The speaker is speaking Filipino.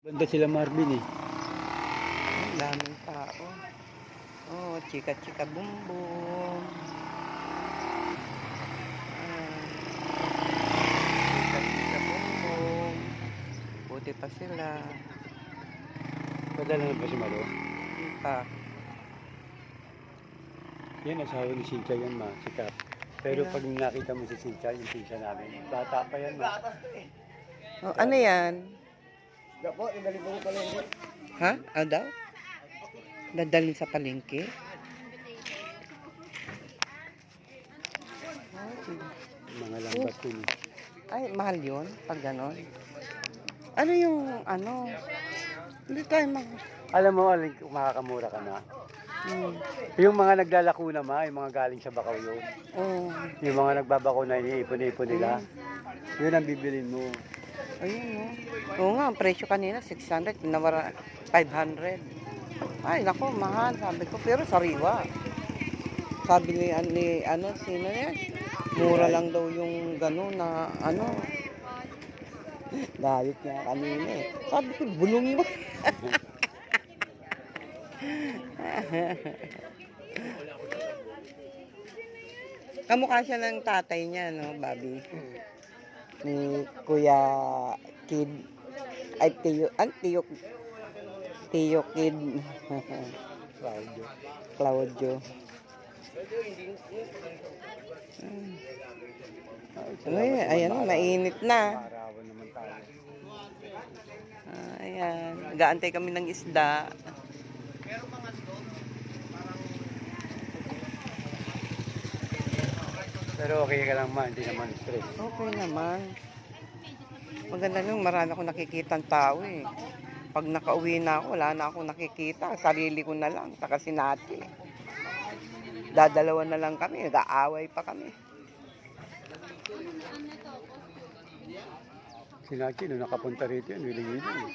Banda sila Marvin eh. Ang daming tao. Oh, chika-chika bumbum. Chika-chika bumbum. Buti pa sila. Padala na ba si Malo? Hindi pa. Yan, asawa ni Cynthia yan, ma. Si Cap. Pero pag nakita mo si Cynthia, yung pinsa namin, bata pa yan, ma. Oh, ano yan? Gapo, inalito ko pala yun. Ha? Ah, daw? Dadalhin sa palengke? Mga lambat yun eh. Ay, mahal yun pag ganon. Ano yung ano? Hindi tayo Alam mo, makakamura ka na. Yung mga naglalako na, ma, yung mga galing sa Bakaw yun. Oh. Yung mga nagbabako na iniipon-ipon nila. Yun ang bibilin mo. Ayun, no? Oo nga, ang presyo kanina, 600, pinawara 500. Ay, nako, mahal, sabi ko. Pero sariwa. Sabi ni sino yan? Mura lang daw yung gano'n na, galit niya kanina eh. Sabi ko, bulong mo. Kamukha siya ng tatay niya, no, Bobby? Ni Kuya Kid. Ay, Tiyo Kid. Claudio. Ay, ayan, mainit na. Parawan naman tayo. Ayan, nag-aantay kami ng isda. Pero okay ka lang, ma. Hindi naman stress. Okay naman. Maganda nung marami akong nakikita tao eh. Pag nakauwi na ako, wala na akong nakikita. Sarili ko na lang, saka si Nati. Dadalawa na lang kami, nag-aaway pa kami. Si Nachi, nung nakapunta rito yun, wiling-wiling.